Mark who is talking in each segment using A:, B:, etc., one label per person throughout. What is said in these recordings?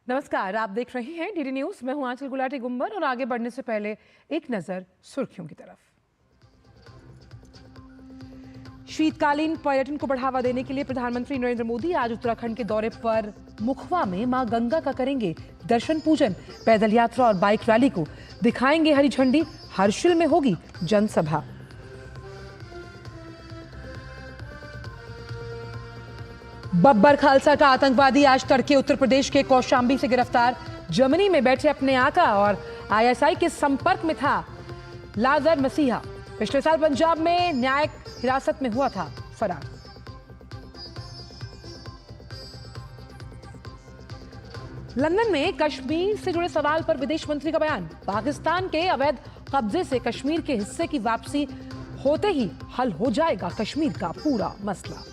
A: नमस्कार, आप देख रहे हैं डीडी न्यूज। मैं हूं आंचल गुलाटी गुंबर और आगे बढ़ने से पहले एक नजर सुर्खियों की तरफ। शीतकालीन पर्यटन को बढ़ावा देने के लिए प्रधानमंत्री नरेंद्र मोदी आज उत्तराखंड के दौरे पर मुखवा में मां गंगा का करेंगे दर्शन पूजन। पैदल यात्रा और बाइक रैली को दिखाएंगे हरी झंडी। हर्षिल में होगी जनसभा। बब्बर खालसा का आतंकवादी आज तड़के उत्तर प्रदेश के कौशांबी से गिरफ्तार। जर्मनी में बैठे अपने आका और आईएसआई के संपर्क में था लाजर मसीहा। पिछले साल पंजाब में न्यायिक हिरासत में हुआ था फरार। लंदन में कश्मीर से जुड़े सवाल पर विदेश मंत्री का बयान। पाकिस्तान के अवैध कब्जे से कश्मीर के हिस्से की वापसी होते ही हल हो जाएगा कश्मीर का पूरा मसला।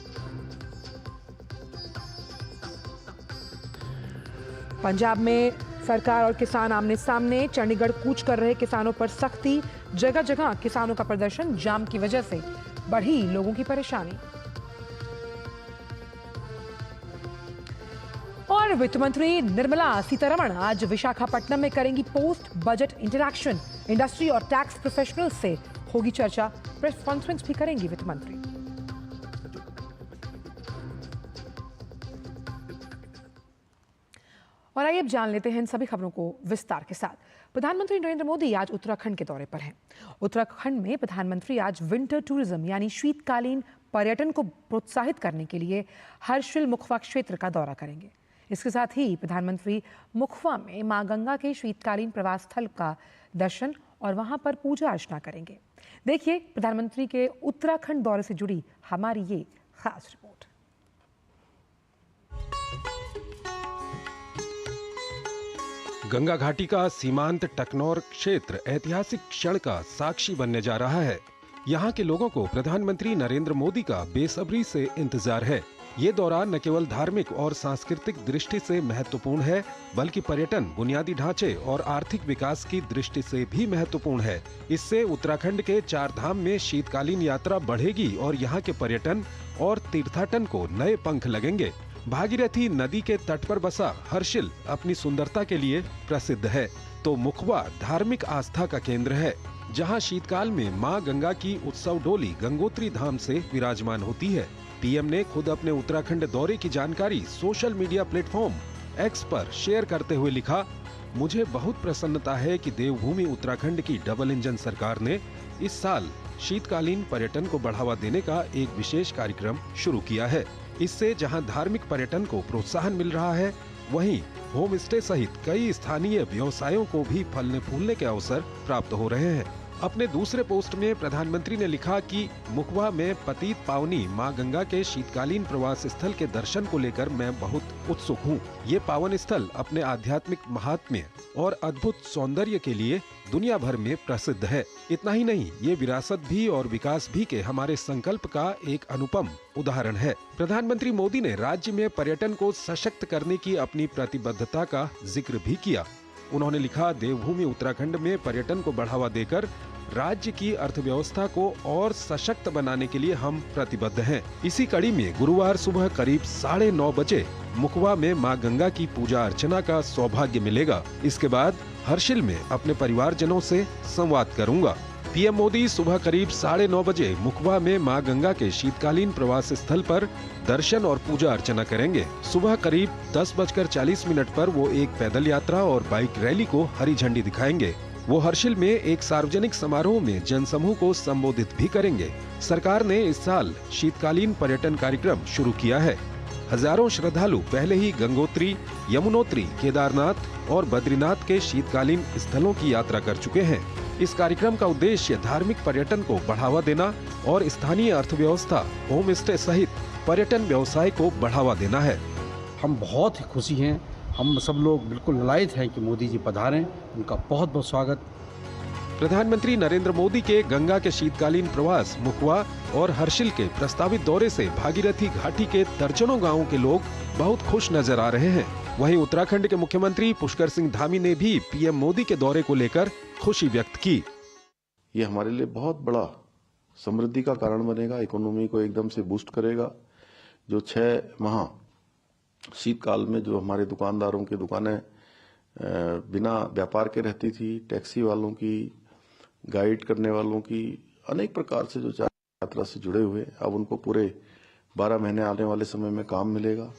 A: पंजाब में सरकार और किसान आमने सामने। चंडीगढ़ कूच कर रहे किसानों पर सख्ती। जगह जगह किसानों का प्रदर्शन। जाम की वजह से बढ़ी लोगों की परेशानी। और वित्त मंत्री निर्मला सीतारमण आज विशाखापट्टनम में करेंगी पोस्ट बजट इंटरैक्शन। इंडस्ट्री और टैक्स प्रोफेशनल्स से होगी चर्चा। प्रेस कॉन्फ्रेंस भी करेंगी वित्त मंत्री। और आइए अब जान लेते हैं इन सभी खबरों को विस्तार के साथ। प्रधानमंत्री नरेंद्र मोदी आज उत्तराखंड के दौरे पर हैं। उत्तराखंड में प्रधानमंत्री आज विंटर टूरिज्म यानी शीतकालीन पर्यटन को प्रोत्साहित करने के लिए हर्षिल मुखवा क्षेत्र का दौरा करेंगे। इसके साथ ही प्रधानमंत्री मुखवा में मां गंगा के शीतकालीन प्रवास स्थल का दर्शन और वहां पर पूजा अर्चना करेंगे। देखिए प्रधानमंत्री के उत्तराखंड दौरे से जुड़ी हमारी ये खास रिपोर्ट।
B: गंगा घाटी का सीमांत टकनौर क्षेत्र ऐतिहासिक क्षण का साक्षी बनने जा रहा है। यहाँ के लोगों को प्रधानमंत्री नरेंद्र मोदी का बेसब्री से इंतजार है। ये दौरा न केवल धार्मिक और सांस्कृतिक दृष्टि से महत्वपूर्ण है, बल्कि पर्यटन, बुनियादी ढांचे और आर्थिक विकास की दृष्टि से भी महत्वपूर्ण है। इससे उत्तराखंड के 4 धाम में शीतकालीन यात्रा बढ़ेगी और यहाँ के पर्यटन और तीर्थाटन को नए पंख लगेंगे। भागीरथी नदी के तट पर बसा हर्षिल अपनी सुंदरता के लिए प्रसिद्ध है, तो मुखवा धार्मिक आस्था का केंद्र है, जहां शीतकाल में मां गंगा की उत्सव डोली गंगोत्री धाम से विराजमान होती है। पीएम ने खुद अपने उत्तराखंड दौरे की जानकारी सोशल मीडिया प्लेटफॉर्म एक्स पर शेयर करते हुए लिखा, मुझे बहुत प्रसन्नता है कि देवभूमि उत्तराखंड की डबल इंजन सरकार ने इस साल शीतकालीन पर्यटन को बढ़ावा देने का एक विशेष कार्यक्रम शुरू किया है। इससे जहां धार्मिक पर्यटन को प्रोत्साहन मिल रहा है, वहीं होम स्टे सहित कई स्थानीय व्यवसायों को भी फलने फूलने के अवसर प्राप्त हो रहे हैं। अपने दूसरे पोस्ट में प्रधानमंत्री ने लिखा कि मुखवा में पतित पावनी मां गंगा के शीतकालीन प्रवास स्थल के दर्शन को लेकर मैं बहुत उत्सुक हूँ। ये पावन स्थल अपने आध्यात्मिक महात्म्य और अद्भुत सौंदर्य के लिए दुनिया भर में प्रसिद्ध है। इतना ही नहीं, ये विरासत भी और विकास भी के हमारे संकल्प का एक अनुपम उदाहरण है। प्रधानमंत्री मोदी ने राज्य में पर्यटन को सशक्त करने की अपनी प्रतिबद्धता का जिक्र भी किया। उन्होंने लिखा, देवभूमि उत्तराखंड में पर्यटन को बढ़ावा देकर राज्य की अर्थव्यवस्था को और सशक्त बनाने के लिए हम प्रतिबद्ध हैं। इसी कड़ी में गुरुवार सुबह करीब 9:30 बजे मुखवा में मां गंगा की पूजा अर्चना का सौभाग्य मिलेगा। इसके बाद हर्षिल में अपने परिवारजनों से संवाद करूंगा। पीएम मोदी सुबह करीब 9:30 बजे मुखवा में मां गंगा के शीतकालीन प्रवास स्थल पर दर्शन और पूजा अर्चना करेंगे। सुबह करीब 10:40 पर वो एक पैदल यात्रा और बाइक रैली को हरी झंडी दिखाएंगे। वो हर्षिल में एक सार्वजनिक समारोह में जनसमूह को संबोधित भी करेंगे। सरकार ने इस साल शीतकालीन पर्यटन कार्यक्रम शुरू किया है। हजारों श्रद्धालु पहले ही गंगोत्री, यमुनोत्री, केदारनाथ और बद्रीनाथ के शीतकालीन स्थलों की यात्रा कर चुके हैं। इस कार्यक्रम का उद्देश्य धार्मिक पर्यटन को बढ़ावा देना और स्थानीय अर्थव्यवस्था, होम स्टे सहित पर्यटन व्यवसाय को बढ़ावा देना है।
C: हम बहुत ही खुशी हैं, हम सब लोग बिल्कुल ललायत हैं कि मोदी जी पधारें। उनका बहुत बहुत स्वागत।
B: प्रधानमंत्री नरेंद्र मोदी के गंगा के शीतकालीन प्रवास, मुखवा और हर्षिल के प्रस्तावित दौरे से भागीरथी घाटी के दर्जनों गांवों के लोग बहुत खुश नजर आ रहे हैं। वहीं उत्तराखंड के मुख्यमंत्री पुष्कर सिंह धामी ने भी पीएम मोदी के दौरे को लेकर खुशी व्यक्त की।
D: ये हमारे लिए बहुत बड़ा समृद्धि का कारण बनेगा, इकोनॉमी को एकदम से बूस्ट करेगा। जो 6 माह शीतकाल में जो हमारे दुकानदारों की दुकानें बिना व्यापार के रहती थी, टैक्सी वालों की, गाइड करने वालों की, अनेक प्रकार से जो यात्रा से जुड़े हुए, अब उनको पूरे 12 महीने आने वाले समय में काम मिलेगा।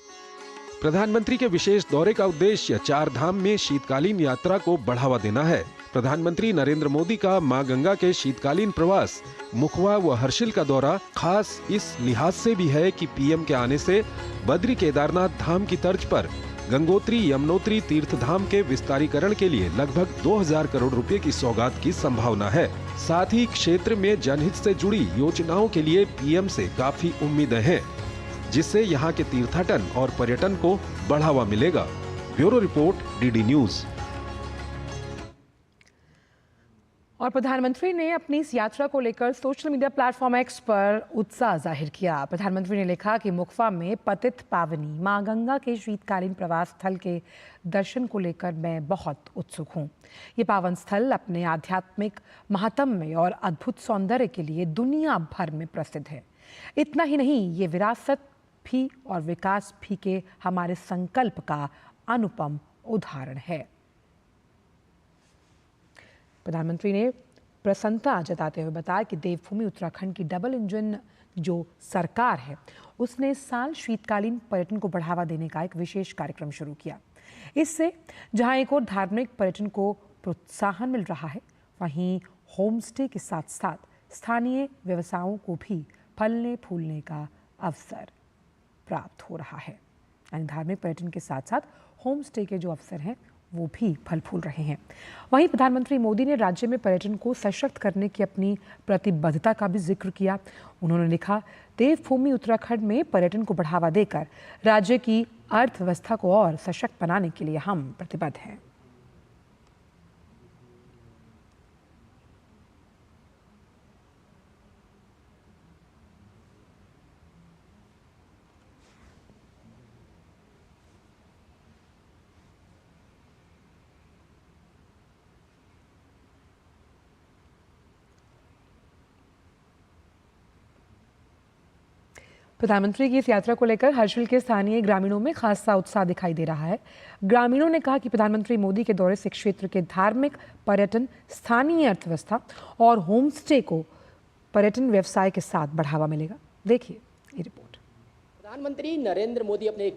B: प्रधानमंत्री के विशेष दौरे का उद्देश्य 4 धाम में शीतकालीन यात्रा को बढ़ावा देना है। प्रधानमंत्री नरेंद्र मोदी का मां गंगा के शीतकालीन प्रवास मुखवा व हर्षिल का दौरा खास इस लिहाज से भी है कि पीएम के आने से बद्री केदारनाथ धाम की तर्ज पर गंगोत्री यमुनोत्री तीर्थ धाम के विस्तारीकरण के लिए लगभग 2000 करोड़ रुपए की सौगात की संभावना है। साथ ही क्षेत्र में जनहित से जुड़ी योजनाओं के लिए पीएम से काफी उम्मीदें हैं, जिससे यहाँ के तीर्थाटन और पर्यटन को बढ़ावा मिलेगा। Bureau report, DD news.
A: और प्रधानमंत्री ने अपनी इस यात्रा को लेकर सोशल मीडिया प्लेटफॉर्म एक्स पर उत्साह जाहिर किया। प्रधानमंत्री ने लिखा कि मुखवा में पतित पावनी मां गंगा के शीतकालीन प्रवास स्थल के दर्शन को लेकर मैं बहुत उत्सुक हूं। ये पावन स्थल अपने आध्यात्मिक महात्म्य और अद्भुत सौंदर्य के लिए दुनिया भर में प्रसिद्ध है। इतना ही नहीं, ये विरासत भी और विकास भी के हमारे संकल्प का अनुपम उदाहरण है। प्रधानमंत्री ने प्रसन्नता जताते हुए बताया कि देवभूमि उत्तराखंड की डबल इंजन जो सरकार है, उसने इस साल शीतकालीन पर्यटन को बढ़ावा देने का एक विशेष कार्यक्रम शुरू किया। इससे जहां एक और धार्मिक पर्यटन को प्रोत्साहन मिल रहा है, वहीं होम स्टे के साथ साथ स्थानीय व्यवसायों को भी फलने फूलने का अवसर प्राप्त हो रहा है। यानी धार्मिक पर्यटन के साथ साथ होम स्टे के जो अवसर हैं वो भी फल फूल रहे हैं। वहीं प्रधानमंत्री मोदी ने राज्य में पर्यटन को सशक्त करने की अपनी प्रतिबद्धता का भी जिक्र किया। उन्होंने लिखा, देवभूमि उत्तराखंड में पर्यटन को बढ़ावा देकर राज्य की अर्थव्यवस्था को और सशक्त बनाने के लिए हम प्रतिबद्ध हैं। प्रधानमंत्री की इस यात्रा को लेकर हर्षिल के स्थानीय ग्रामीणों में खासा उत्साह दिखाई दे रहा है। ग्रामीणों ने कहा कि प्रधानमंत्री मोदी के दौरे से क्षेत्र के धार्मिक, पर्यटन, स्थानीय अर्थव्यवस्था और होम स्टे को पर्यटन व्यवसाय के साथ बढ़ावा मिलेगा। देखिए ये रिपोर्ट।
E: प्रधानमंत्री नरेंद्र मोदी अपने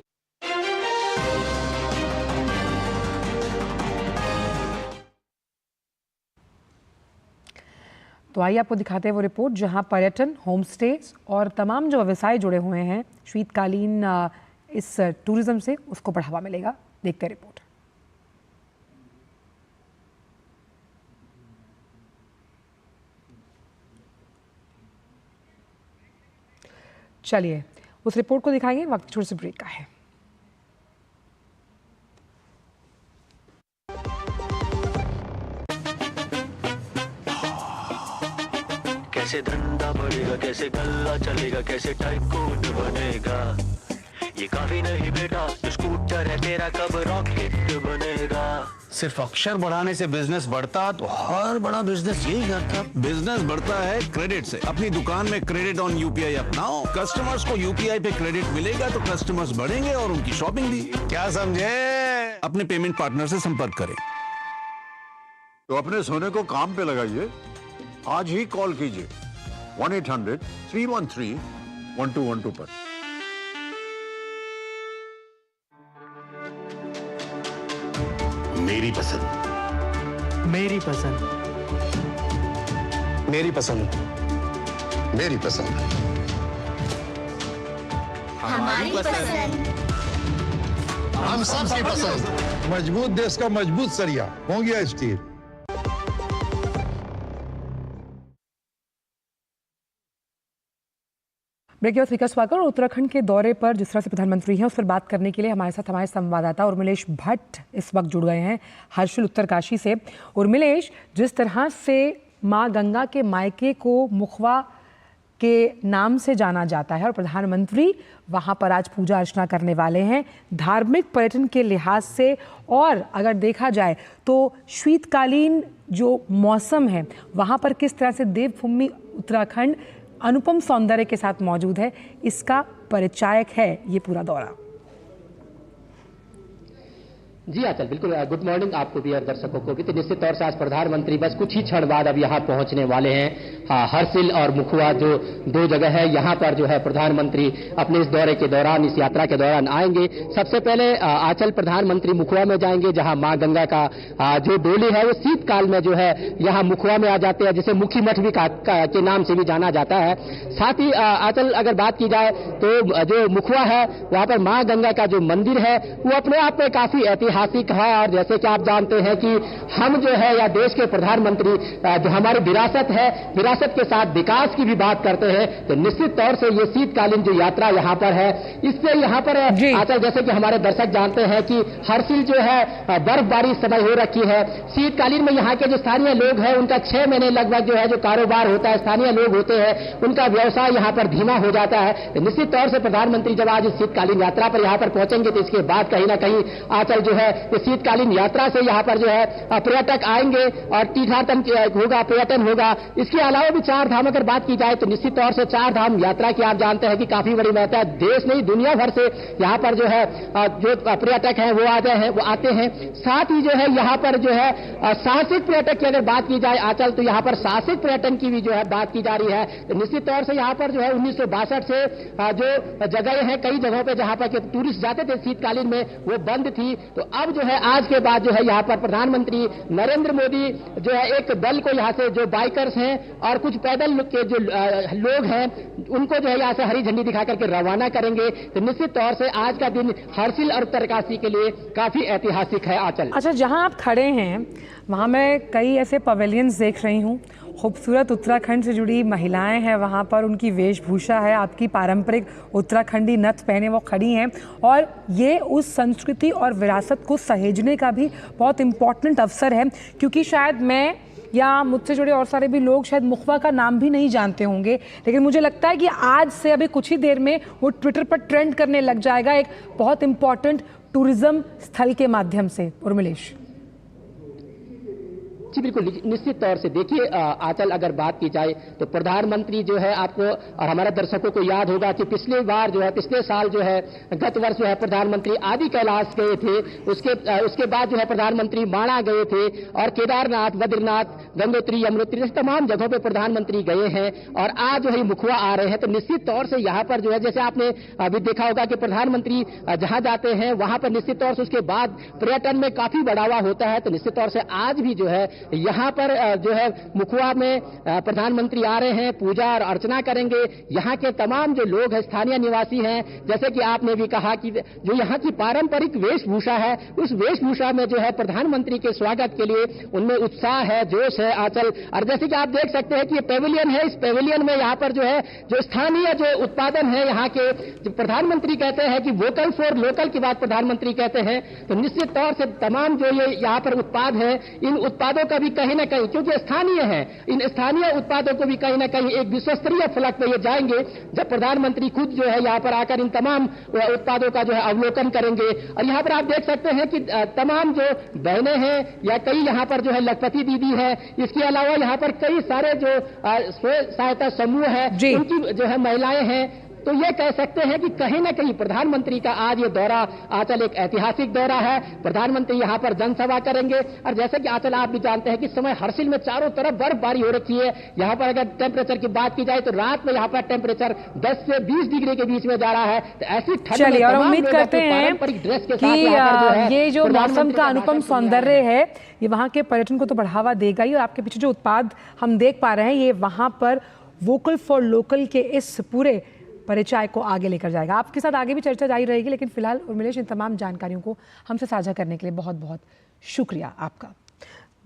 A: तो आइए आपको दिखाते हैं वो रिपोर्ट, जहां पर्यटन, होम स्टे और तमाम जो व्यवसाय जुड़े हुए हैं शीतकालीन इस टूरिज्म से, उसको बढ़ावा मिलेगा। देखते हैं रिपोर्ट। चलिए उस रिपोर्ट को दिखाएंगे, वक्त छोटे से ब्रेक का है।
F: कैसे धंधा बढ़ेगा, कैसे गल्ला चलेगा, कैसे टाइकून बनेगा, ये काफी नहीं बेटा, स्कूटर है तेरा कब रॉकेट बनेगा।
G: सिर्फ अक्षर बढ़ाने से बिजनेस बढ़ता तो हर बड़ा बिजनेस यही करता।
H: बिजनेस बढ़ता है क्रेडिट से। अपनी दुकान में क्रेडिट ऑन यूपीआई अपनाओ। कस्टमर्स को यूपीआई पे क्रेडिट मिलेगा तो कस्टमर्स बढ़ेंगे और उनकी शॉपिंग भी।
G: क्या समझे?
H: अपने पेमेंट पार्टनर से संपर्क करें।
I: तो अपने सोने को काम पे लगाइए। आज ही कॉल कीजिए 1-800-313-1212 पर।
G: मेरी पसंद, मेरी पसंद, मेरी पसंद, मेरी पसंद,
J: हमारी पसंद,
G: हम सबकी पसंद।
I: मजबूत देश का मजबूत सरिया हो गया स्टील।
A: ब्रेक के बाद विकास वाकर और उत्तराखंड के दौरे पर जिस तरह से प्रधानमंत्री हैं उस पर बात करने के लिए हमारे साथ हमारे संवाददाता उर्मिलेश भट्ट इस वक्त जुड़ गए हैं हर्षिल उत्तरकाशी से। उर्मिलेश, जिस तरह से मां गंगा के मायके को मुखवा के नाम से जाना जाता है और प्रधानमंत्री वहां पर आज पूजा अर्चना करने वाले हैं, धार्मिक पर्यटन के लिहाज से और अगर देखा जाए तो शीतकालीन जो मौसम है वहां पर किस तरह से देवभूमि उत्तराखंड अनुपम सौंदर्य के साथ मौजूद है, इसका परिचायक है ये पूरा दौरा।
E: जी आचल, बिल्कुल। गुड मॉर्निंग आपको भी और दर्शकों को भी। तो निश्चित तौर से आज प्रधानमंत्री बस कुछ ही क्षण बाद अब यहाँ पहुंचने वाले हैं। हरसिल और मुखुआ जो दो जगह है, यहाँ पर जो है प्रधानमंत्री अपने इस दौरे के दौरान, इस यात्रा के दौरान आएंगे। सबसे पहले आचल प्रधानमंत्री मुखुआ में जाएंगे, जहाँ माँ गंगा का जो डोली है वो शीतकाल में जो है यहाँ मुखुआ में आ जाते हैं, जिसे मुखी मठ भी के नाम से भी जाना जाता है। साथ ही आचल अगर बात की जाए तो जो मुखुआ है वहाँ पर माँ गंगा का जो मंदिर है वो अपने आप में काफी ऐतिहासिक है। और जैसे कि आप जानते हैं कि हम जो है या देश के प्रधानमंत्री जो हमारी विरासत है, विरासत के साथ विकास की भी बात करते हैं, तो निश्चित तौर से ये शीतकालीन जो यात्रा यहाँ पर है, इससे यहाँ पर आचल जैसे कि हमारे दर्शक जानते हैं कि हरसिल जो है बर्फबारी समय हो रखी है। शीतकालीन में यहाँ के जो स्थानीय लोग हैं उनका 6 महीने लगभग जो है जो कारोबार होता है, स्थानीय लोग होते हैं, उनका व्यवसाय यहाँ पर धीमा हो जाता है। तो निश्चित तौर से प्रधानमंत्री जब आज इस शीतकालीन यात्रा पर यहाँ पर पहुंचेंगे तो इसके बाद कहीं ना कहीं आचल जो है ये शीतकालीन यात्रा से यहाँ पर जो है पर्यटक आएंगे और तीर्थाटन होगा, पर्यटन होगा। इसके अलावा भी 4 धाम अगर बात की जाए तो निश्चित तौर से 4 धाम यात्रा की आप जानते हैं कि काफी बड़ी महत्ता है। देश नहीं दुनिया भर से यहाँ पर जो है जो पर्यटक हैं वो आते हैं। साथ ही जो है यहाँ पर जो है साहसिक पर्यटक की अगर बात की जाए आचल, तो यहाँ पर साहसिक पर्यटन की भी जो है बात की जा रही है। तो निश्चित तौर से यहाँ पर जो है 1962 से जो जगह है, कई जगहों पे जहाँ पर टूरिस्ट जाते थे शीतकालीन में, वो बंद थी। तो अब जो है आज के बाद जो है यहाँ पर प्रधानमंत्री नरेंद्र मोदी जो है एक दल को यहाँ से जो बाइकर्स हैं और कुछ पैदल के जो लोग हैं उनको जो है यहाँ से हरी झंडी दिखा करके रवाना करेंगे। तो निश्चित तौर से आज का दिन हरसिल और उत्तरकाशी के लिए काफी ऐतिहासिक है आचल।
A: अच्छा, जहाँ आप खड़े हैं वहाँ मैं कई ऐसे पवेलियंस देख रही हूँ, खूबसूरत उत्तराखंड से जुड़ी महिलाएं हैं वहाँ पर, उनकी वेशभूषा है, आपकी पारंपरिक उत्तराखंडी नथ पहने वो खड़ी हैं, और ये उस संस्कृति और विरासत को सहेजने का भी बहुत इम्पॉर्टेंट अवसर है। क्योंकि शायद मैं या मुझसे जुड़े और सारे भी लोग शायद मुखवा का नाम भी नहीं जानते होंगे, लेकिन मुझे लगता है कि आज से अभी कुछ ही देर में वो ट्विटर पर ट्रेंड करने लग जाएगा एक बहुत इम्पॉर्टेंट टूरिज्म स्थल के माध्यम से। उर्मिलेश
E: जी बिल्कुल, निश्चित तौर से देखिए आचल अगर बात की जाए तो प्रधानमंत्री जो है आपको और हमारे दर्शकों को याद होगा कि पिछले बार जो है, पिछले साल जो है, गत वर्ष जो है प्रधानमंत्री आदि कैलाश गए थे। उसके बाद जो है प्रधानमंत्री माणा गए थे और केदारनाथ, बद्रीनाथ, गंगोत्री, यमुनोत्री जैसे तमाम जगहों पे प्रधानमंत्री गए हैं और आज जो है मुखुआ आ रहे हैं। तो निश्चित तौर से यहाँ पर जो है, जैसे आपने अभी देखा होगा कि प्रधानमंत्री जहाँ जाते हैं वहां पर निश्चित तौर से उसके बाद पर्यटन में काफी बढ़ावा होता है। तो निश्चित तौर से आज भी जो है यहाँ पर जो है मुखुआ में प्रधानमंत्री आ रहे हैं, पूजा और अर्चना करेंगे। यहाँ के तमाम जो लोग हैं, स्थानीय निवासी हैं, जैसे कि आपने भी कहा कि जो यहाँ की पारंपरिक वेशभूषा है, उस वेशभूषा में जो है प्रधानमंत्री के स्वागत के लिए उनमें उत्साह है, जोश है आचल। और जैसे कि आप देख सकते हैं कि ये पेविलियन है, इस पेविलियन में यहाँ पर जो है जो स्थानीय जो उत्पादन है यहाँ के, जो प्रधानमंत्री कहते हैं कि वोकल फॉर लोकल की बात प्रधानमंत्री कहते हैं। तो निश्चित तौर से तमाम जो ये यहाँ पर उत्पाद है, इन उत्पादों का भी कहीं ना कहीं, क्योंकि स्थानीय है, इन स्थानीय उत्पादों को भी कहीं ना कहीं एक विश्वस्तरीय फलक पे ये जाएंगे जब प्रधानमंत्री खुद जो है यहाँ पर आकर इन तमाम उत्पादों का जो है अवलोकन करेंगे। और यहाँ पर आप देख सकते हैं कि तमाम जो बहनें हैं या कई यहाँ पर जो है लखपति दीदी है, इसके अलावा यहाँ पर कई सारे जो स्व सहायता समूह है, उनकी जो है महिलाएं हैं। तो ये कह सकते हैं कि कहीं ना कहीं प्रधानमंत्री का आज ये दौरा आचल एक ऐतिहासिक दौरा है। प्रधानमंत्री यहाँ पर जनसभा करेंगे और जैसे कि आचल आप भी जानते हैं कि समय हरसिल में चारों तरफ बर्फबारी हो रखी है। यहाँ पर अगर टेम्परेचर की बात की जाए तो रात में यहाँ पर टेम्परेचर 10 से 20 डिग्री के बीच में जा रहा है। तो ऐसी ठंड में
A: और उम्मीद करते हैं कि ये जो मौसम का अनुपम सौंदर्य है ये वहाँ के पर्यटन को तो बढ़ावा देगा ही, और आपके पीछे जो उत्पाद हम देख पा रहे हैं ये वहाँ पर वोकल फॉर लोकल के इस पूरे परिचय को आगे लेकर जाएगा। आपके साथ आगे भी चर्चा जारी रहेगी, लेकिन फिलहाल उर्मिलेश इन तमाम जानकारियों को हमसे साझा करने के लिए बहुत बहुत शुक्रिया आपका।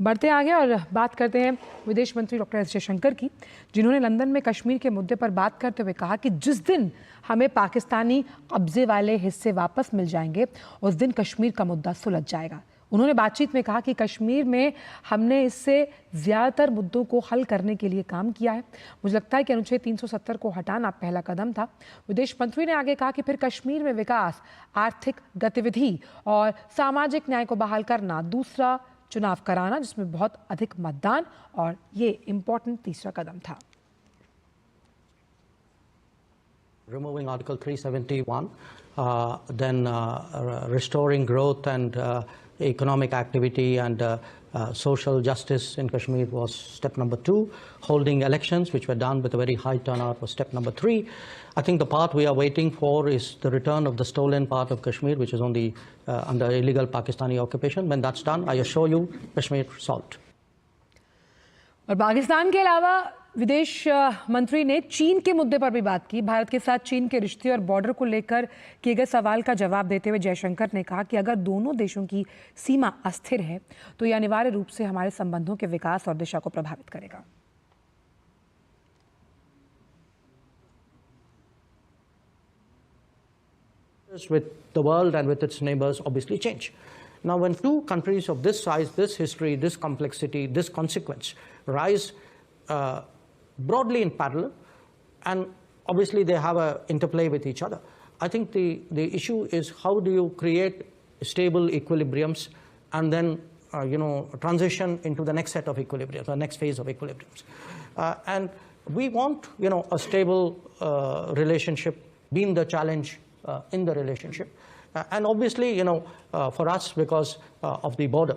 A: बढ़ते आगे और बात करते हैं विदेश मंत्री डॉक्टर एस जयशंकर की, जिन्होंने लंदन में कश्मीर के मुद्दे पर बात करते हुए कहा कि जिस दिन हमें पाकिस्तानी कब्जे वाले हिस्से वापस मिल जाएंगे उस दिन कश्मीर का मुद्दा सुलझ जाएगा। उन्होंने बातचीत में कहा कि कश्मीर में हमने इससे ज़्यादातर मुद्दों को हल करने के लिए काम किया है। मुझे लगता है कि अनुच्छेद 370 को हटाना पहला कदम था। विदेश मंत्री ने आगे कहा कि फिर कश्मीर में विकास, आर्थिक गतिविधि और सामाजिक न्याय को बहाल करना, दूसरा चुनाव कराना जिसमें बहुत अधिक मतदान, और ये इम्पोर्टेंट तीसरा कदम था।
K: Removing Article 371, then restoring growth and economic activity and social justice in Kashmir was step number 2. Holding elections, which were done with a very high turnout, was step number 3. I think the part we are waiting for is the return of the stolen part of Kashmir, which is on the under illegal Pakistani occupation. When that's done, I assure you, Kashmir solved.
A: और पाकिस्तान के अलावा विदेश मंत्री ने चीन के मुद्दे पर भी बात की। भारत के साथ चीन के रिश्ते और बॉर्डर को लेकर किए गए सवाल का जवाब देते हुए जयशंकर ने कहा कि अगर दोनों देशों की सीमा अस्थिर है तो यह अनिवार्य रूप से हमारे संबंधों के विकास और दिशा को प्रभावित करेगा।
K: With the world and with its neighbors obviously change. Now, when two countries of this size, this history, this complexity, this consequence rise broadly in parallel, and obviously they have an interplay with each other, I think the issue is how do you create stable equilibriums and then transition into the next set of equilibriums, the next phase of equilibriums. And we want a stable relationship being the challenge in the relationship. And obviously, for us, because of the border,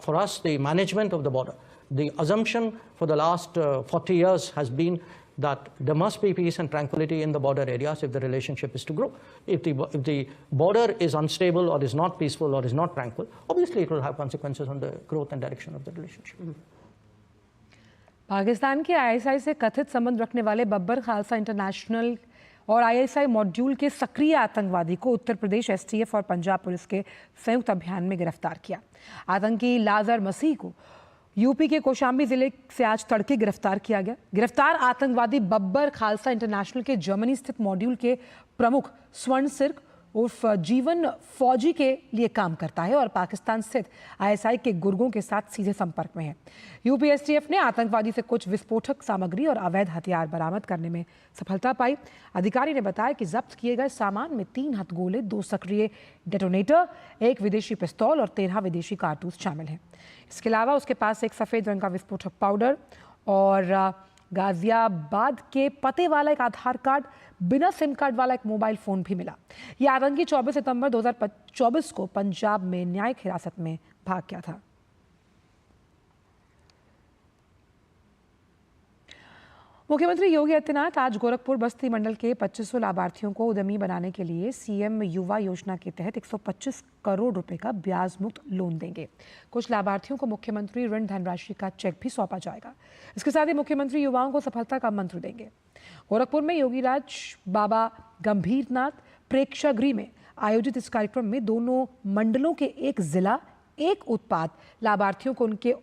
K: for us, the management of the border, the assumption for the last 40 years has been that there must be peace and tranquility in the border areas if the relationship is to grow. If the border is unstable or is not peaceful or is not tranquil, obviously it will have consequences on the growth and direction of the relationship.
A: Pakistan के ISI से कथित संबंध रखने वाले Babbar Khalsa international और ISI module के सक्रिय आतंकवादी को उत्तर प्रदेश एसटीएफ और पंजाब पुलिस के संयुक्त अभियान में गिरफ्तार किया। आतंकी लाजर मसीह को यूपी के कौशाम्बी जिले से आज तड़के गिरफ्तार किया गया। गिरफ्तार आतंकवादी बब्बर खालसा इंटरनेशनल के जर्मनी स्थित मॉड्यूल के प्रमुख स्वर्ण सिर्क उर्फ जीवन फौजी के लिए काम करता है और पाकिस्तान स्थित आईएसआई के गुर्गों के साथ सीधे संपर्क में है। यूपी एसटीएफ ने आतंकवादी से कुछ विस्फोटक सामग्री और अवैध हथियार बरामद करने में सफलता पाई। अधिकारी ने बताया कि जब्त किए गए सामान में 3 हथगोले, 2 सक्रिय डेटोनेटर, 1 विदेशी पिस्तौल और 13 विदेशी कारतूस शामिल हैं। इसके अलावा उसके पास एक सफ़ेद रंग का विस्फोटक पाउडर और गाजियाबाद के पते वाला एक आधार कार्ड, बिना सिम कार्ड वाला एक मोबाइल फ़ोन भी मिला। ये आतंकी 24 सितंबर 2024 को पंजाब में न्यायिक हिरासत में भाग गया था। मुख्यमंत्री योगी आदित्यनाथ आज गोरखपुर बस्ती मंडल के 2500 लाभार्थियों को उद्यमी बनाने के लिए सीएम युवा योजना के तहत 125 करोड़ रुपए का ब्याज मुक्त लोन देंगे। कुछ लाभार्थियों को मुख्यमंत्री ऋण धनराशि का चेक भी सौंपा जाएगा। इसके साथ ही मुख्यमंत्री युवाओं को सफलता का मंत्र देंगे। गोरखपुर में योगीराज बाबा गंभीरनाथ प्रेक्षागृह में आयोजित इस कार्यक्रम में दोनों मंडलों के एक जिला, एक उत्पाद लाभार्थियों को उनके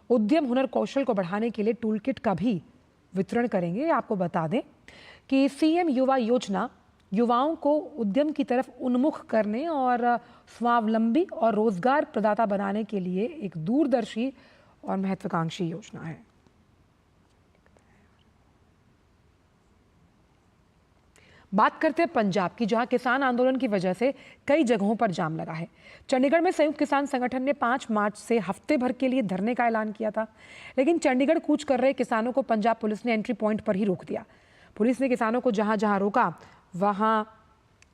A: उद्यम हुनर कौशल को बढ़ाने के लिए टूल किट का भी वितरण करेंगे। आपको बता दें कि सीएम युवा योजना युवाओं को उद्यम की तरफ उन्मुख करने और स्वावलंबी और रोजगार प्रदाता बनाने के लिए एक दूरदर्शी और महत्वाकांक्षी योजना है। बात करते हैं पंजाब की, जहां किसान आंदोलन की वजह से कई जगहों पर जाम लगा है। चंडीगढ़ में संयुक्त किसान संगठन ने 5 मार्च से हफ्ते भर के लिए धरने का ऐलान किया था, लेकिन चंडीगढ़ कूच कर रहे किसानों को पंजाब पुलिस ने एंट्री पॉइंट पर ही रोक दिया। पुलिस ने किसानों को जहां जहां रोका वहां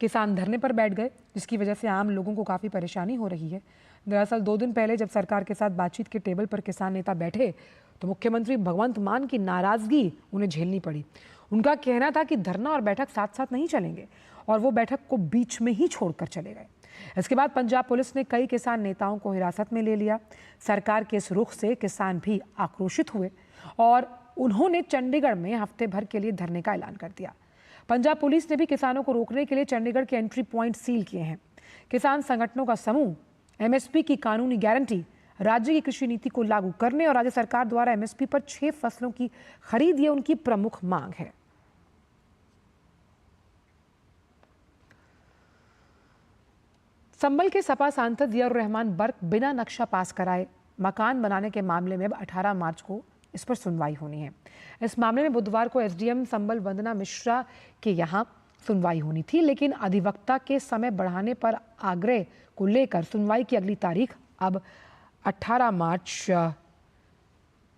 A: किसान धरने पर बैठ गए, जिसकी वजह से आम लोगों को काफ़ी परेशानी हो रही है। दरअसल 2 दिन पहले जब सरकार के साथ बातचीत के टेबल पर किसान नेता बैठे तो मुख्यमंत्री भगवंत मान की नाराजगी उन्हें झेलनी पड़ी। उनका कहना था कि धरना और बैठक साथ साथ नहीं चलेंगे और वो बैठक को बीच में ही छोड़कर चले गए। इसके बाद पंजाब पुलिस ने कई किसान नेताओं को हिरासत में ले लिया। सरकार के इस रुख से किसान भी आक्रोशित हुए और उन्होंने चंडीगढ़ में हफ्ते भर के लिए धरने का ऐलान कर दिया। पंजाब पुलिस ने भी किसानों को रोकने के लिए चंडीगढ़ के एंट्री पॉइंट सील किए हैं। किसान संगठनों का समूह एमएसपी की कानूनी गारंटी, राज्य की कृषि नीति को लागू करने और राज्य सरकार द्वारा एमएसपी पर 6 फसलों की खरीद ये उनकी प्रमुख मांग है। संभल के सपा सांसद जियाउर रहमान बर्क बिना नक्शा पास कराए मकान बनाने के मामले में अब 18 मार्च को इस पर सुनवाई होनी है। इस मामले में बुधवार को एसडीएम संभल वंदना मिश्रा के यहाँ सुनवाई होनी थी, लेकिन अधिवक्ता के समय बढ़ाने पर आग्रह को लेकर सुनवाई की अगली तारीख अब 18 मार्च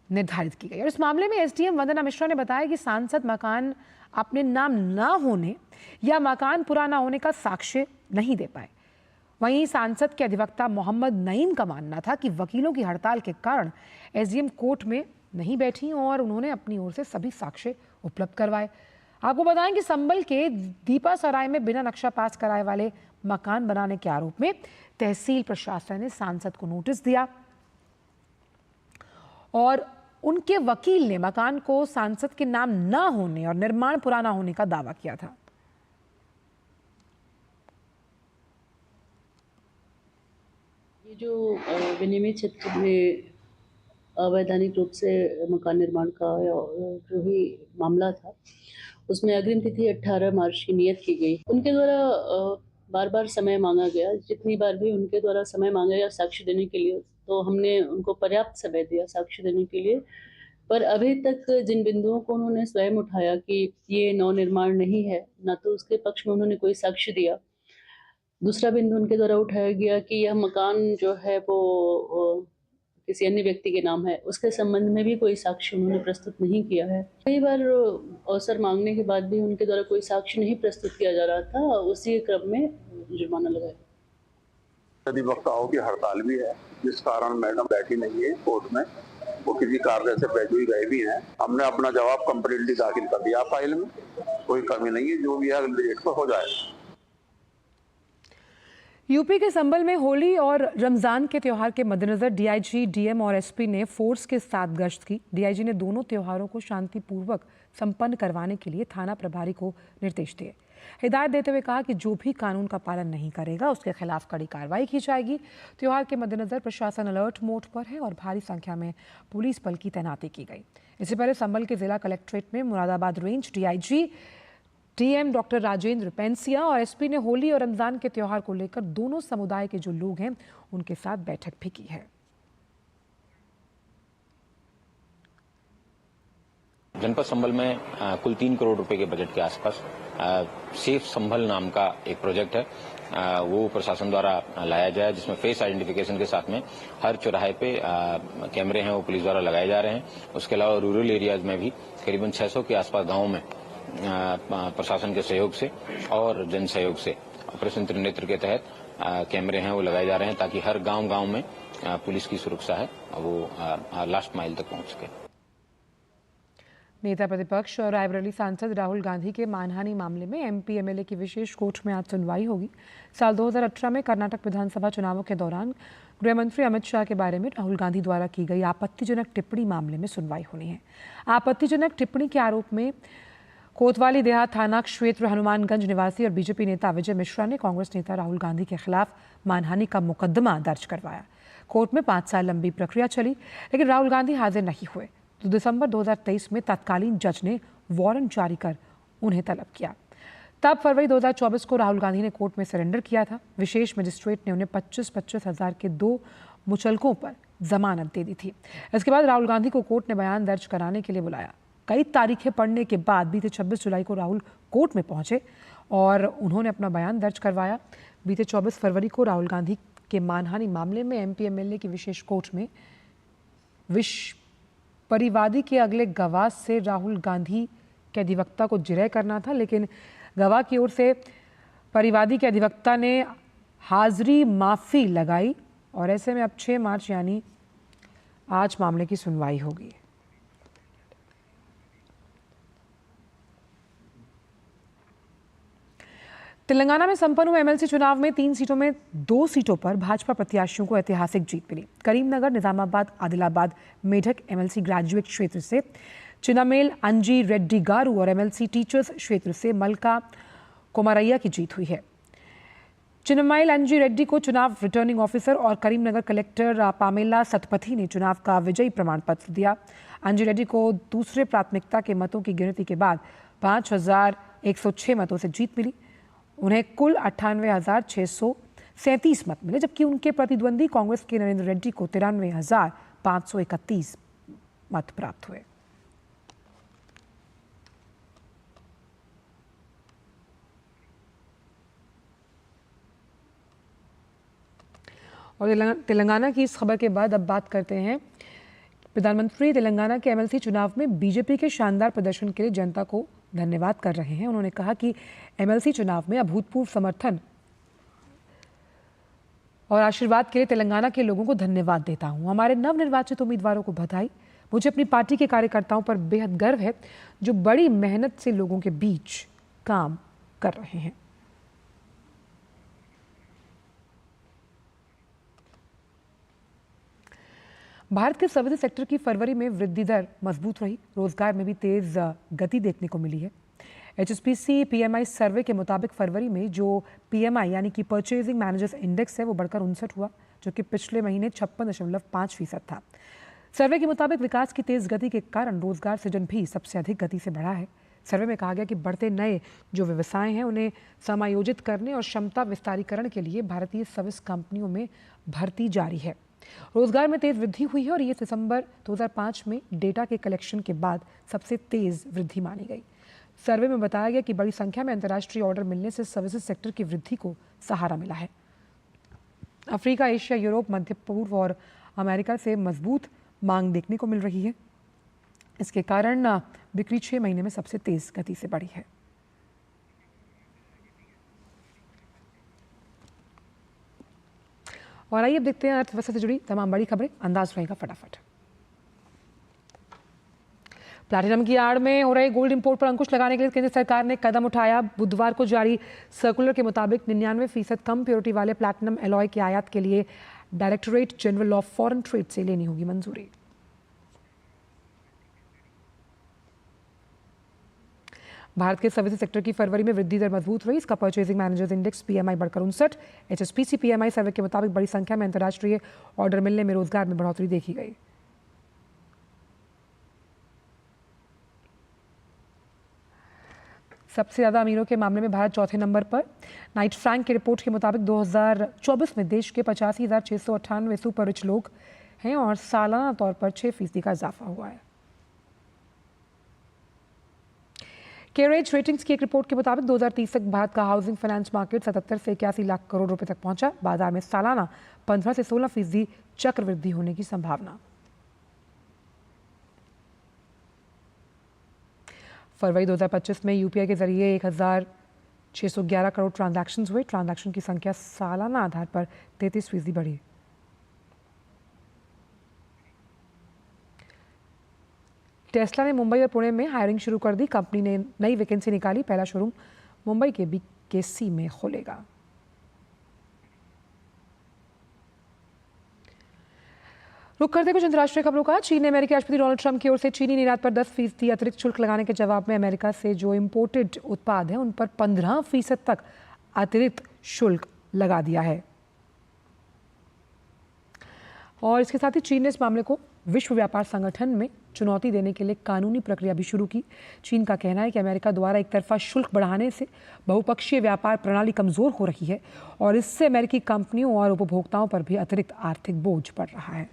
A: निर्धारित की गई। और इस मामले में एसडीएम वंदना मिश्रा ने बताया कि सांसद मकान अपने नाम ना होने या मकान पूरा ना होने का साक्ष्य नहीं दे पाए। वहीं सांसद के अधिवक्ता मोहम्मद नईम का मानना था कि वकीलों की हड़ताल के कारण एसडीएम कोर्ट में नहीं बैठी और उन्होंने अपनी ओर से सभी साक्ष्य उपलब्ध करवाए। आपको बताएं कि संभल के दीपा सराय में बिना नक्शा पास कराए वाले मकान बनाने के आरोप में तहसील प्रशासन ने सांसद को नोटिस दिया और उनके वकील ने मकान को सांसद के नाम न होने और निर्माण पुराना होने का दावा किया था।
L: ये जो विनियमित क्षेत्र में अवैधानिक रूप से मकान निर्माण का जो भी मामला था, उसमें अग्रिम तिथि 18 मार्च की नियत की गई। उनके द्वारा बार बार समय मांगा गया। जितनी बार भी उनके द्वारा समय मांगा गया साक्ष्य देने के लिए, तो हमने उनको पर्याप्त समय दिया साक्ष्य देने के लिए। पर अभी तक जिन बिंदुओं को उन्होंने स्वयं उठाया कि ये नवनिर्माण नहीं है, ना तो उसके पक्ष में उन्होंने कोई साक्ष्य दिया। दूसरा बिंदु उनके द्वारा उठाया गया कि यह मकान जो है वो किसी अन्य व्यक्ति के नाम है, उसके संबंध में भी कोई साक्ष्य उन्होंने प्रस्तुत नहीं किया है। कई बार अवसर मांगने के बाद भी उनके द्वारा कोई साक्ष्य नहीं प्रस्तुत किया जा रहा था, उसी क्रम में जुर्माना लगाया।
M: अधिवक्ताओं की हड़ताल भी है, जिस कारण मैडम बैठी नहीं है कोर्ट में, वो किसी कार्य से बैठी गए भी हैं। हमने अपना जवाब कम्प्लीटली दाखिल कर दिया फाइल में, कोई कमी नहीं है, जो भी है अगले डेट पर हो जाएगा।
A: यूपी के संभल में होली और रमजान के त्योहार के मद्देनजर डीआईजी, डीएम और एसपी ने फोर्स के साथ गश्त की। डीआईजी ने दोनों त्योहारों को शांतिपूर्वक संपन्न करवाने के लिए थाना प्रभारी को निर्देश दिए। हिदायत देते हुए कहा कि जो भी कानून का पालन नहीं करेगा उसके खिलाफ कड़ी कार्रवाई की जाएगी। त्योहार के मद्देनजर प्रशासन अलर्ट मोड पर है और भारी संख्या में पुलिस बल की तैनाती की गई। इससे पहले संभल के जिला कलेक्ट्रेट में Moradabad range DIG, DM doctor Rajendra Pensiya और एसपी ने होली और रमजान के त्योहार को लेकर दोनों समुदाय के जो लोग हैं उनके साथ बैठक भी की है।
N: जनपद संभल में कुल 3 करोड़ रुपए के बजट के आसपास सेफ संभल नाम का एक प्रोजेक्ट है, वो प्रशासन द्वारा लाया जाए, जिसमें फेस आइडेंटिफिकेशन के साथ में हर चौराहे पे कैमरे हैं वो पुलिस द्वारा लगाए जा रहे हैं। उसके अलावा रूरल एरियाज में भी करीबन 600 के आसपास गाँवों में प्रशासन के सहयोग से और जन सहयोग से ऑपरेशन त्रिनेत्र के तहत कैमरे हैं वो लगाए जा रहे हैं, ताकि हर गांव में पुलिस की सुरक्षा है वो लास्ट माइल तक पहुंच सके।
A: नेता प्रतिपक्ष और रायबरेली सांसद राहुल गांधी के मानहानि मामले में एमपी एमएलए की विशेष कोर्ट में आज सुनवाई होगी। साल 2018 में कर्नाटक विधानसभा चुनावों के दौरान गृह मंत्री अमित शाह के बारे में राहुल गांधी द्वारा की गई आपत्तिजनक टिप्पणी मामले में सुनवाई होनी है। आपत्तिजनक टिप्पणी के आरोप में कोतवाली देहात थाना क्षेत्र हनुमानगंज निवासी और बीजेपी नेता विजय मिश्रा ने कांग्रेस नेता राहुल गांधी के खिलाफ मानहानि का मुकदमा दर्ज करवाया। कोर्ट में 5 साल लंबी प्रक्रिया चली, लेकिन राहुल गांधी हाजिर नहीं हुए, तो दिसंबर 2023 में तत्कालीन जज ने वारंट जारी कर उन्हें तलब किया। तब फरवरी 2024 को राहुल गांधी ने कोर्ट में सरेंडर किया था। विशेष मजिस्ट्रेट ने उन्हें 25-25 हज़ार के 2 मुचलकों पर जमानत दे दी थी। इसके बाद राहुल गांधी को कोर्ट ने बयान दर्ज कराने के लिए बुलाया। कई तारीखें पढ़ने के बाद बीते 26 जुलाई को राहुल कोर्ट में पहुंचे और उन्होंने अपना बयान दर्ज करवाया। बीते 24 फरवरी को राहुल गांधी के मानहानि मामले में एमपी एमएलए की विशेष कोर्ट में परिवादी के अगले गवाह से राहुल गांधी के अधिवक्ता को जिरह करना था, लेकिन गवाह की ओर से परिवादी के अधिवक्ता ने हाजिरी माफ़ी लगाई और ऐसे में अब 6 मार्च यानी आज मामले की सुनवाई होगी। तेलंगाना में संपन्न हुए एमएलसी चुनाव में 3 सीटों में 2 सीटों पर भाजपा प्रत्याशियों को ऐतिहासिक जीत मिली। करीमनगर, निजामाबाद, आदिलाबाद, मेढक एमएलसी ग्रेजुएट क्षेत्र से चिन्नामेल अंजी रेड्डी गारू और एमएलसी टीचर्स क्षेत्र से मलका कोमारैया की जीत हुई है। चिन्नामेल अंजी रेड्डी को चुनाव रिटर्निंग ऑफिसर और करीमनगर कलेक्टर पामेला सतपथी ने चुनाव का विजयी प्रमाण पत्र दिया। अंजी रेड्डी को दूसरे प्राथमिकता के मतों की गिनती के बाद 5106 मतों से जीत मिली। उन्हें कुल 98,637 मत मिले, जबकि उनके प्रतिद्वंदी कांग्रेस के नरेंद्र रेड्डी को 93,531 मत प्राप्त हुए। और तेलंगाना की इस खबर के बाद अब बात करते हैं। प्रधानमंत्री तेलंगाना के एमएलसी चुनाव में बीजेपी के शानदार प्रदर्शन के लिए जनता को धन्यवाद कर रहे हैं। उन्होंने कहा कि एमएलसी चुनाव में अभूतपूर्व समर्थन और आशीर्वाद के लिए तेलंगाना के लोगों को धन्यवाद देता हूं। हमारे नवनिर्वाचित उम्मीदवारों को बधाई। मुझे अपनी पार्टी के कार्यकर्ताओं पर बेहद गर्व है जो बड़ी मेहनत से लोगों के बीच काम कर रहे हैं। भारत के सर्विस सेक्टर की फरवरी में वृद्धि दर मजबूत रही। रोजगार में भी तेज गति देखने को मिली है। HSBC PMI सर्वे के मुताबिक फरवरी में जो PMI यानी कि परचेजिंग मैनेजर्स इंडेक्स है वो बढ़कर 59 हुआ, जो कि पिछले महीने 56.5% था। सर्वे के मुताबिक विकास की तेज गति के कारण रोजगार सृजन भी सबसे अधिक गति से बढ़ा है। सर्वे में कहा गया कि बढ़ते नए जो व्यवसाय हैं उन्हें समायोजित करने और क्षमता विस्तारीकरण के लिए भारतीय सर्विस कंपनियों में भर्ती जारी है। रोजगार में तेज वृद्धि हुई है और ये दिसंबर 2005 में डेटा के कलेक्शन के बाद सबसे तेज वृद्धि मानी गई। सर्वे में बताया गया कि बड़ी संख्या में अंतर्राष्ट्रीय ऑर्डर मिलने से सर्विसेज सेक्टर की वृद्धि को सहारा मिला है। अफ्रीका, एशिया, यूरोप, मध्य पूर्व और अमेरिका से मजबूत मांग देखने को मिल रही है। इसके कारण बिक्री 6 महीने में सबसे तेज गति से बढ़ी है। और आइए अब देखते हैं अर्थव्यवस्था से जुड़ी तमाम बड़ी खबरें। अंदाज रहेगा फटाफट। प्लैटिनम की आड़ में हो रहे गोल्ड इंपोर्ट पर अंकुश लगाने के लिए केंद्र सरकार ने कदम उठाया। बुधवार को जारी सर्कुलर के मुताबिक 99% कम प्योरिटी वाले प्लैटिनम एलॉय की आयात के लिए directorate general of foreign trade से लेनी होगी मंजूरी। भारत के सर्विस सेक्टर की फरवरी में वृद्धि दर मजबूत रही। इसका परचेजिंग मैनेजर्स इंडेक्स PMI बढ़कर 59। HSBC PMI सर्वे के मुताबिक बड़ी संख्या में अंतर्राष्ट्रीय ऑर्डर मिलने में रोजगार में बढ़ोतरी देखी गई। सबसे ज्यादा अमीरों के मामले में भारत चौथे नंबर पर। नाइट फ्रैंक की रिपोर्ट के मुताबिक 2024 में देश के 85,698 सुपर रिच लोग हैं और सालाना तौर पर 6% का इजाफा हुआ है। केरेज रेटिंग्स की एक रिपोर्ट के मुताबिक 2030 तक भारत का हाउसिंग फाइनेंस मार्केट 77 से 81 लाख करोड़ रुपए तक पहुंचा। बाजार में सालाना 15 से 16% चक्रवृद्धि होने की संभावना। फरवरी 2025 में UPI के जरिए 1,611 करोड़ ट्रांजैक्शंस हुए। ट्रांजैक्शन की संख्या सालाना आधार पर 33% बढ़ी। टेस्ला ने मुंबई और पुणे में हायरिंग शुरू कर दी। कंपनी ने नई वैकेंसी निकाली। पहला शोरूम मुंबई के BKC में खुलेगा। रुक करते कुछ अंतर्राष्ट्रीय खबरों का। चीन ने अमेरिकी राष्ट्रपति डोनाल्ड ट्रंप की ओर से चीनी निर्यात पर 10% अतिरिक्त शुल्क लगाने के जवाब में अमेरिका से जो इंपोर्टेड उत्पाद हैं उन पर 15% तक अतिरिक्त शुल्क लगा दिया है। और इसके साथ ही चीन ने इस मामले को विश्व व्यापार संगठन में चुनौती देने के लिए कानूनी प्रक्रिया भी शुरू की। चीन का कहना है कि अमेरिका द्वारा एक तरफा शुल्क बढ़ाने से बहुपक्षीय व्यापार प्रणाली कमजोर हो रही है और इससे अमेरिकी कंपनियों और उपभोक्ताओं पर भी अतिरिक्त आर्थिक बोझ पड़ रहा है।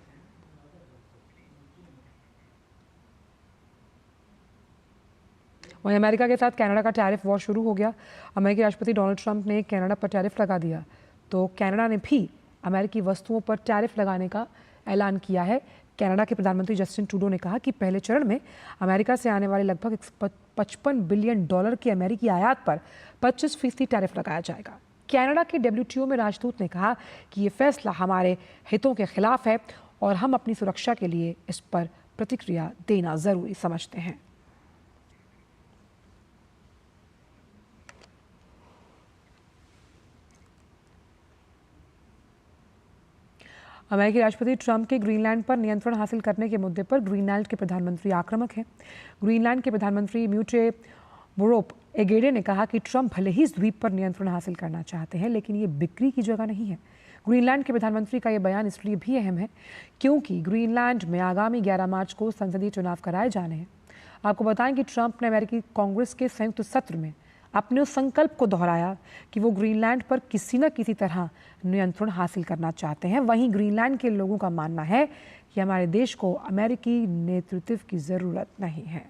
A: वहीं अमेरिका के साथ कनाडा का टैरिफ वॉर शुरू हो गया। अमेरिकी राष्ट्रपति डोनाल्ड ट्रंप ने कनाडा पर टैरिफ लगा दिया तो कनाडा ने भी अमेरिकी वस्तुओं पर टैरिफ लगाने का ऐलान किया है। कनाडा के प्रधानमंत्री जस्टिन ट्रूडो ने कहा कि पहले चरण में अमेरिका से आने वाले लगभग $55 बिलियन की अमेरिकी आयात पर 25% टैरिफ लगाया जाएगा। कनाडा के WTO में राजदूत ने कहा कि ये फैसला हमारे हितों के खिलाफ है और हम अपनी सुरक्षा के लिए इस पर प्रतिक्रिया देना जरूरी समझते हैं। अमेरिकी राष्ट्रपति ट्रंप के ग्रीनलैंड पर नियंत्रण हासिल करने के मुद्दे पर ग्रीनलैंड के प्रधानमंत्री आक्रामक हैं। ग्रीनलैंड के प्रधानमंत्री म्यूटे मोरोप-एगेडे ने कहा कि ट्रंप भले ही इस द्वीप पर नियंत्रण हासिल करना चाहते हैं लेकिन ये बिक्री की जगह नहीं है। ग्रीनलैंड के प्रधानमंत्री का ये बयान इसलिए भी अहम है क्योंकि ग्रीनलैंड में आगामी 11 मार्च को संसदीय चुनाव कराए जाने हैं। आपको बताएं कि ट्रंप ने अमेरिकी कांग्रेस के संयुक्त सत्र में अपने उस संकल्प को दोहराया कि वो ग्रीनलैंड पर किसी न किसी तरह नियंत्रण हासिल करना चाहते हैं। वहीं ग्रीनलैंड के लोगों का मानना है कि हमारे देश को अमेरिकी नेतृत्व की जरूरत नहीं है।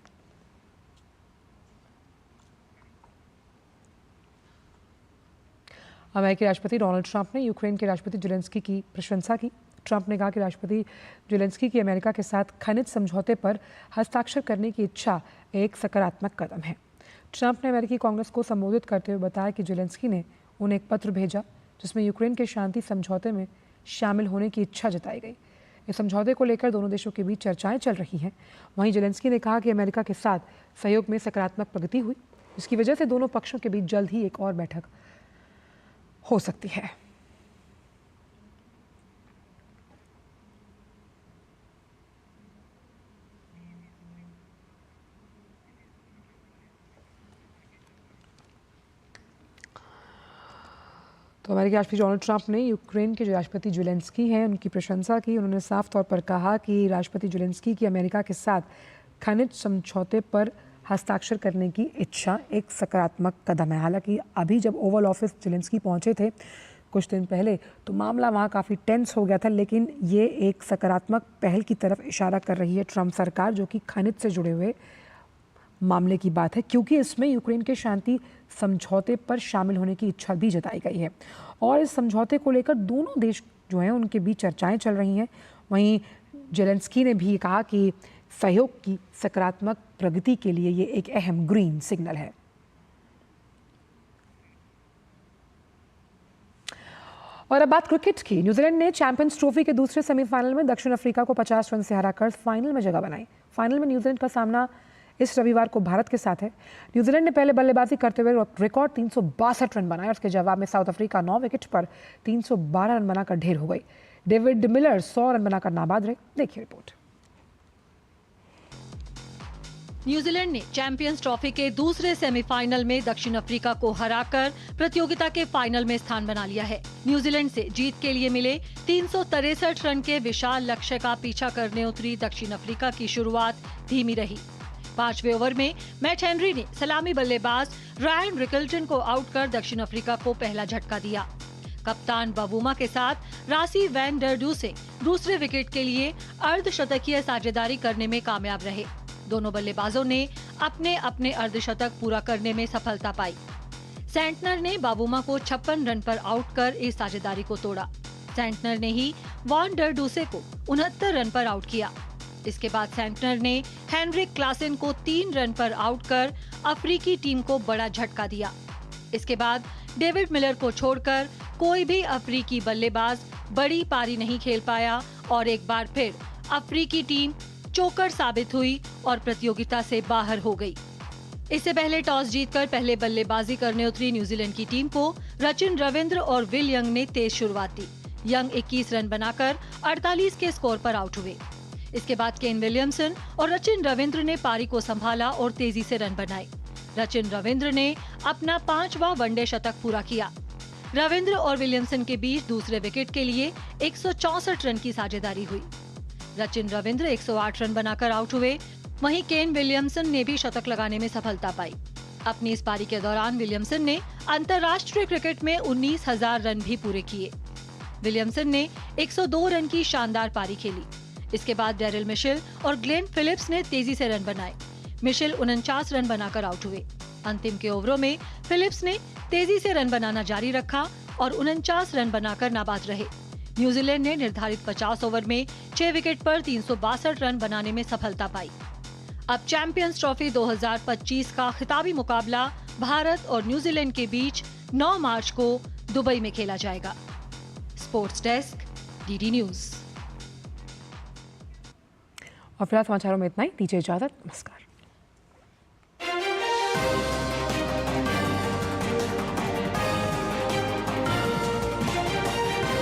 A: अमेरिकी राष्ट्रपति डोनाल्ड ट्रंप ने यूक्रेन के राष्ट्रपति ज़ेलेंस्की की प्रशंसा की। ट्रंप ने कहा कि राष्ट्रपति ज़ेलेंस्की की अमेरिका के साथ खनिज समझौते पर हस्ताक्षर करने की इच्छा एक सकारात्मक कदम है। ट्रंप ने अमेरिकी कांग्रेस को संबोधित करते हुए बताया कि ज़ेलेंस्की ने उन्हें एक पत्र भेजा जिसमें यूक्रेन के शांति समझौते में शामिल होने की इच्छा जताई गई। इस समझौते को लेकर दोनों देशों के बीच चर्चाएं चल रही हैं। वहीं जेलेंस्की ने कहा कि अमेरिका के साथ सहयोग में सकारात्मक प्रगति हुई, जिसकी वजह से दोनों पक्षों के बीच जल्द ही एक और बैठक हो सकती है। तो अमेरिकी राष्ट्रपति डोनाल्ड ट्रंप ने यूक्रेन के जो राष्ट्रपति जेलेंस्की हैं उनकी प्रशंसा की। उन्होंने साफ तौर पर कहा कि राष्ट्रपति जेलेंस्की की अमेरिका के साथ खनिज समझौते पर हस्ताक्षर करने की इच्छा एक सकारात्मक कदम है। हालांकि अभी जब ओवल ऑफिस जेलेंस्की पहुंचे थे कुछ दिन पहले तो मामला वहां काफ़ी टेंस हो गया था, लेकिन ये एक सकारात्मक पहल की तरफ इशारा कर रही है ट्रंप सरकार, जो कि खनिज से जुड़े हुए मामले की बात है, क्योंकि इसमें यूक्रेन के शांति समझौते पर शामिल होने की इच्छा भी जताई गई है और इस समझौते को लेकर दोनों देश जो हैं उनके बीच चर्चाएं चल रही हैं। वहीं जेलेंस्की ने भी कहा कि सहयोग की सकारात्मक प्रगति के लिए ये एक अहम ग्रीन सिग्नल है। और अब बात क्रिकेट की। न्यूजीलैंड ने चैंपियंस ट्रॉफी के दूसरे सेमीफाइनल में दक्षिण अफ्रीका को 50 रन से हराकर फाइनल में जगह बनाई। फाइनल में न्यूजीलैंड का सामना इस रविवार को भारत के साथ है। न्यूजीलैंड ने पहले बल्लेबाजी करते हुए रिकॉर्ड 362 रन बनाए और उसके जवाब में साउथ अफ्रीका 9 विकेट पर 312 रन बनाकर ढेर हो गई। डेविड मिलर 100 रन बनाकर नाबाद रहे। देखिए रिपोर्ट।
O: न्यूजीलैंड ने चैंपियंस ट्रॉफी के दूसरे सेमीफाइनल में दक्षिण अफ्रीका को हराकर प्रतियोगिता के फाइनल में स्थान बना लिया है। न्यूजीलैंड से जीत के लिए मिले 363 रन के विशाल लक्ष्य का पीछा करने उतरी दक्षिण अफ्रीका की शुरुआत धीमी रही। 5वें ओवर में मैट हेनरी ने सलामी बल्लेबाज रायन रिकल्टन को आउट कर दक्षिण अफ्रीका को पहला झटका दिया। कप्तान बबूमा के साथ रासी वैन डर डूसे दूसरे विकेट के लिए अर्धशतकीय साझेदारी करने में कामयाब रहे। दोनों बल्लेबाजों ने अपने अपने अर्धशतक पूरा करने में सफलता पाई। सेंटनर ने बाबूमा को 56 रन पर आउट कर इस साझेदारी को तोड़ा। सेंटनर ने ही वॉन डर डूसे को 69 रन पर आउट किया। इसके बाद सेंटनर ने हेनरिक क्लासेन को 3 रन पर आउट कर अफ्रीकी टीम को बड़ा झटका दिया। इसके बाद डेविड मिलर को छोड़कर कोई भी अफ्रीकी बल्लेबाज बड़ी पारी नहीं खेल पाया और एक बार फिर अफ्रीकी टीम चोकर साबित हुई और प्रतियोगिता से बाहर हो गई। इससे पहले टॉस जीतकर पहले बल्लेबाजी करने उतरी न्यूजीलैंड की टीम को रचिन रविंद्र और विल यंग ने तेज शुरुआत दी। यंग 21 रन बनाकर 48 के स्कोर पर आउट हुए। इसके बाद केन विलियमसन और रचिन रविंद्र ने पारी को संभाला और तेजी से रन बनाए। रचिन रविंद्र ने अपना 5वां वनडे शतक पूरा किया। रविंद्र और विलियमसन के बीच दूसरे विकेट के लिए 164 रन की साझेदारी हुई। रचिन रविंद्र 108 रन बनाकर आउट हुए। वहीं केन विलियमसन ने भी शतक लगाने में सफलता पाई। अपनी इस पारी के दौरान विलियमसन ने अंतर्राष्ट्रीय क्रिकेट में 19,000 रन भी पूरे किए। विलियमसन ने 102 रन की शानदार पारी खेली। इसके बाद डेरिल मिशेल और ग्लेन फिलिप्स ने तेजी से रन बनाए। मिशेल 49 रन बनाकर आउट हुए। अंतिम के ओवरों में फिलिप्स ने तेजी से रन बनाना जारी रखा और 49 रन बनाकर नाबाद रहे। न्यूजीलैंड ने निर्धारित 50 ओवर में 6 विकेट पर 362 रन बनाने में सफलता पाई। अब चैंपियंस ट्रॉफी 2025 का खिताबी मुकाबला भारत और न्यूजीलैंड के बीच 9 मार्च को दुबई में खेला जाएगा। Sports desk, DD news.
A: और फिलहाल समाचारों में इतना ही। दीजिए इजाजत। नमस्कार।